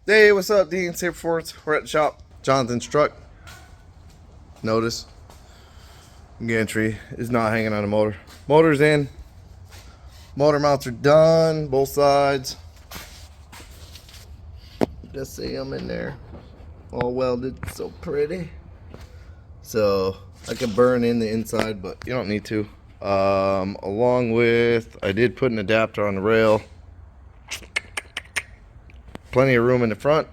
Hey, what's up, Dean? Safe Performance. We're at the shop. Jonathan's truck. Notice gantry is not hanging on the motor. Motor's in. Motor mounts are done, both sides. Just see them in there, all welded, so pretty. So I could burn in the inside, but you don't need to. Along with, I did put an adapter on the rail. Plenty of room in the front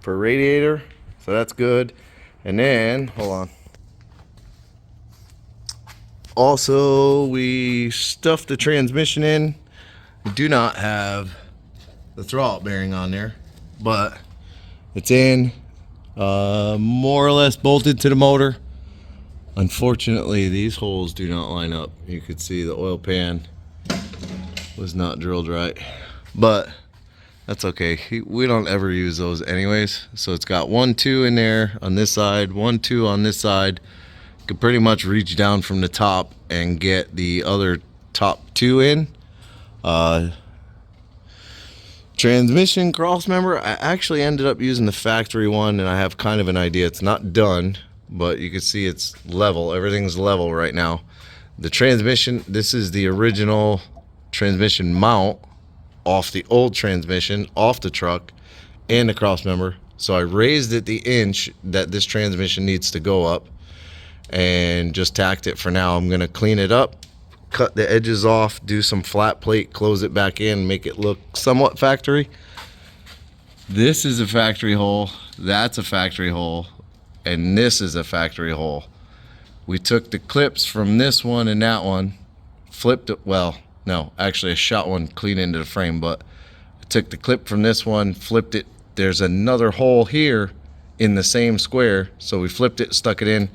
for a radiator, so that's good. And then, hold on. Also, we stuffed the transmission in. We do not have the throttle bearing on there, but it's in, more or less bolted to the motor. Unfortunately, these holes do not line up. You could see the oil pan was not drilled right, but that's okay. We don't ever use those anyways. So it's got 1, 2 in there on this side, 1, 2 on this side. Could pretty much reach down from the top and get the other top 2 in. Transmission cross member, I actually ended up using the factory one, and I have kind of an idea. It's not done, but you can see it's level. Everything's level right now. The transmission, this is the original transmission mount off the old transmission, off the truck, and the cross member. So I raised it the inch that this transmission needs to go up and just tacked it for now. I'm gonna clean it up, cut the edges off, do some flat plate, close it back in, make it look somewhat factory. This is a factory hole, that's a factory hole, and this is a factory hole. We took the clips from this one and that one, flipped it, well, no, actually I shot one clean into the frame, but I took the clip from this one, flipped it. There's another hole here in the same square, so we flipped it, stuck it in.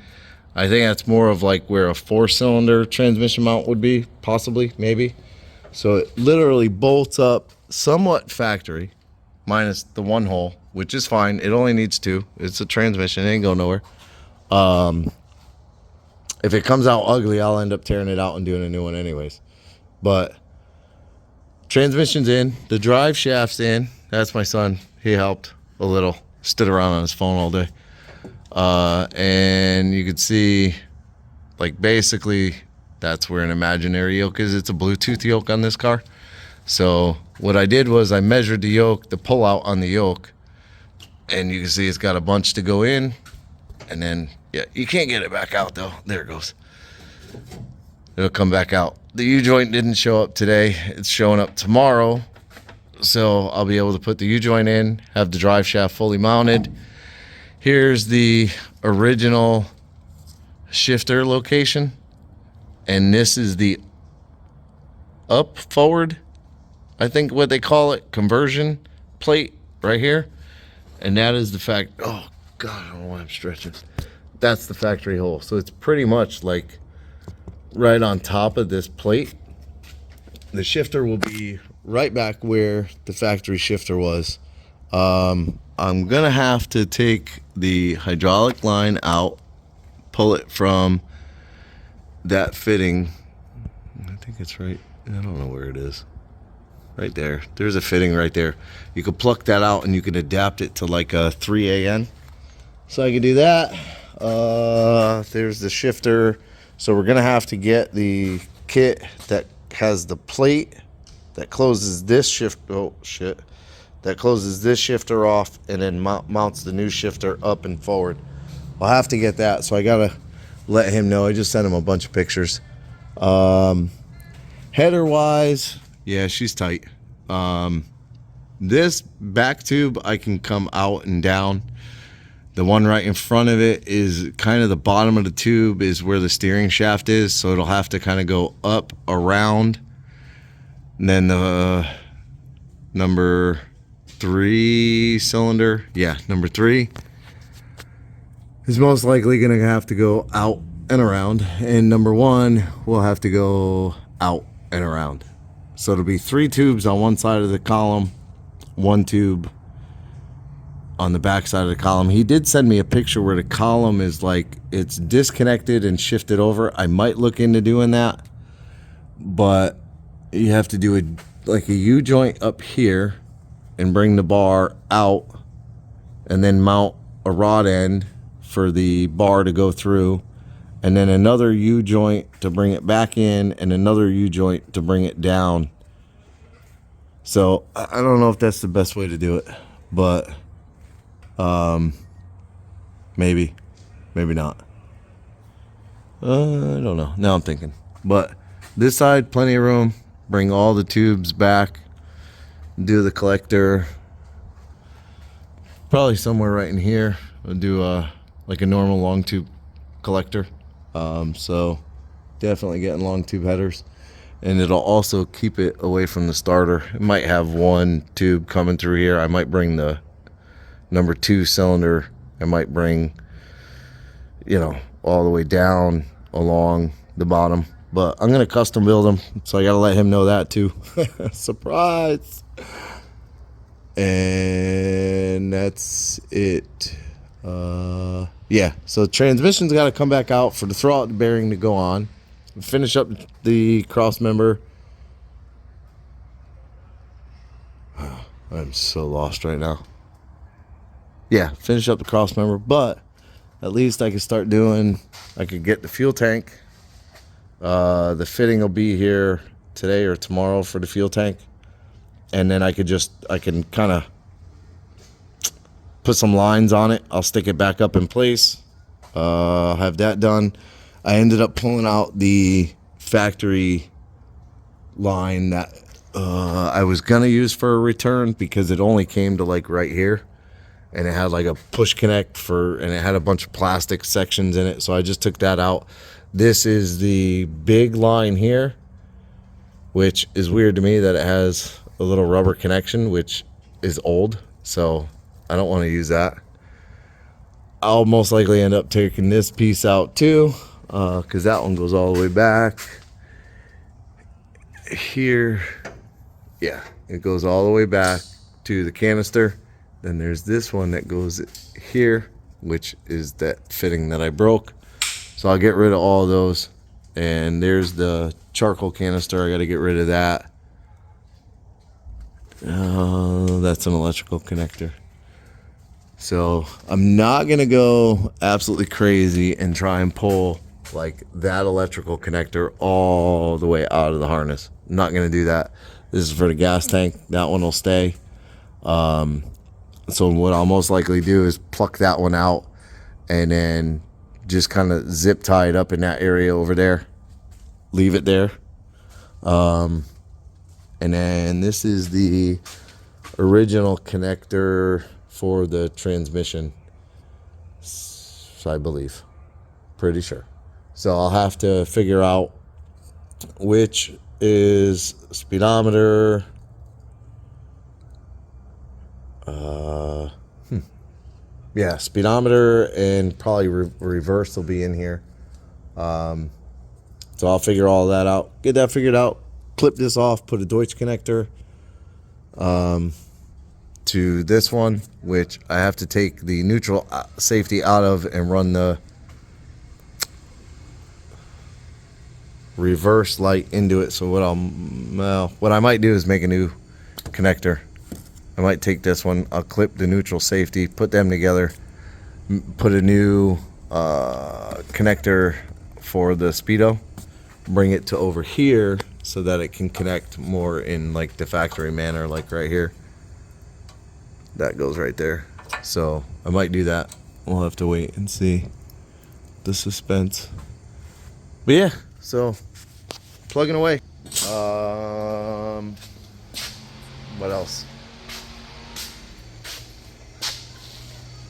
I think that's more of like where a 4-cylinder transmission mount would be, possibly, maybe. So it literally bolts up somewhat factory, minus the one hole, which is fine. It only needs 2. It's a transmission, it ain't going nowhere. If it comes out ugly, I'll end up tearing it out and doing a new one anyways. But transmission's in, the drive shaft's in. That's my son. He helped a little, stood around on his phone all day. And you could see, like, basically that's where an imaginary yoke is. It's a Bluetooth yoke on this car. So what I did was I measured the yoke, the pull out on the yoke, and you can see it's got a bunch to go in. And then, yeah, you can't get it back out though. There it goes. It'll come back out. The U-joint didn't show up today. It's showing up tomorrow. So I'll be able to put the U-joint in, have the drive shaft fully mounted. Here's the original shifter location. And this is the up forward, I think what they call it, conversion plate right here. And that is the fact, oh God, I don't know why I'm stretching. That's the factory hole. So it's pretty much like right on top of this plate. The shifter will be right back where the factory shifter was. I'm gonna have to take the hydraulic line out, pull it from that fitting. I think it's right, I don't know where it is. Right there, there's a fitting right there. You could pluck that out and you can adapt it to like a 3AN. So I can do that. There's the shifter. So we're gonna have to get the kit that has the plate that closes this shift. Oh shit! That closes this shifter off and then mounts the new shifter up and forward. I'll have to get that. So I gotta let him know. I just sent him a bunch of pictures. Header wise, yeah, she's tight. This back tube I can come out and down. The one right in front of it is kind of the bottom of the tube is where the steering shaft is. So it'll have to kind of go up, around. And then the number 3 cylinder, yeah, number 3 is most likely going to have to go out and around. And number 1 will have to go out and around. So it'll be 3 tubes on one side of the column, 1 tube on the back side of the column. He did send me a picture where the column is like it's disconnected and shifted over. I might look into doing that, but you have to do like a U-joint up here and bring the bar out, and then mount a rod end for the bar to go through, and then another U-joint to bring it back in, and another U-joint to bring it down. So I don't know if that's the best way to do it, but maybe not. I don't know. Now I'm thinking. But this side, plenty of room. Bring all the tubes back. Do the collector. Probably somewhere right in here. I'll do like a normal long tube collector. So definitely getting long tube headers. And it'll also keep it away from the starter. It might have one tube coming through here. I might bring the number 2 cylinder. I might bring, all the way down along the bottom. But I'm going to custom build them, so I got to let him know that too. Surprise! And that's it. Yeah, so transmission's got to come back out for the throwout bearing to go on. Finish up the cross member. Oh, I'm so lost right now. Yeah, finish up the cross member, but at least I could start doing, I could get the fuel tank. The fitting will be here today or tomorrow for the fuel tank. And then I can kind of put some lines on it. I'll stick it back up in place. Have that done. I ended up pulling out the factory line that I was going to use for a return because it only came to like right here. And it had like a push connect and it had a bunch of plastic sections in it. So I just took that out. This is the big line here, which is weird to me that it has a little rubber connection, which is old. So I don't want to use that. I'll most likely end up taking this piece out too, because that one goes all the way back here. Yeah, it goes all the way back to the canister. Then there's this one that goes here, which is that fitting that I broke. So I'll get rid of all of those. And there's the charcoal canister. I got to get rid of that. That's an electrical connector. So I'm not going to go absolutely crazy and try and pull like that electrical connector all the way out of the harness. I'm not going to do that. This is for the gas tank. That one will stay. So what I'll most likely do is pluck that one out and then just kind of zip tie it up in that area over there. Leave it there. And then this is the original connector for the transmission, I believe. Pretty sure. So I'll have to figure out which is speedometer. Yeah, speedometer and probably reverse will be in here. So I'll figure all that out. Get that figured out. Clip this off. Put a Deutsch connector to this one, which I have to take the neutral safety out of and run the reverse light into it. So what I might do is make a new connector. I might take this one, I'll clip the neutral safety, put them together, put a new connector for the speedo, bring it to over here so that it can connect more in like the factory manner, like right here. That goes right there. So I might do that. We'll have to wait and see the suspense. But yeah, so plugging away. What else?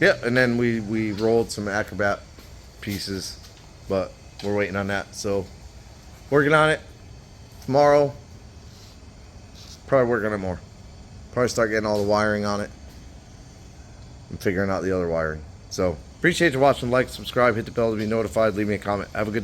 Yeah, and then we rolled some Acrobat pieces, but we're waiting on that. So working on it. Tomorrow, probably working on it more. Probably start getting all the wiring on it and figuring out the other wiring. So appreciate you watching. Like, subscribe, hit the bell to be notified. Leave me a comment. Have a good day.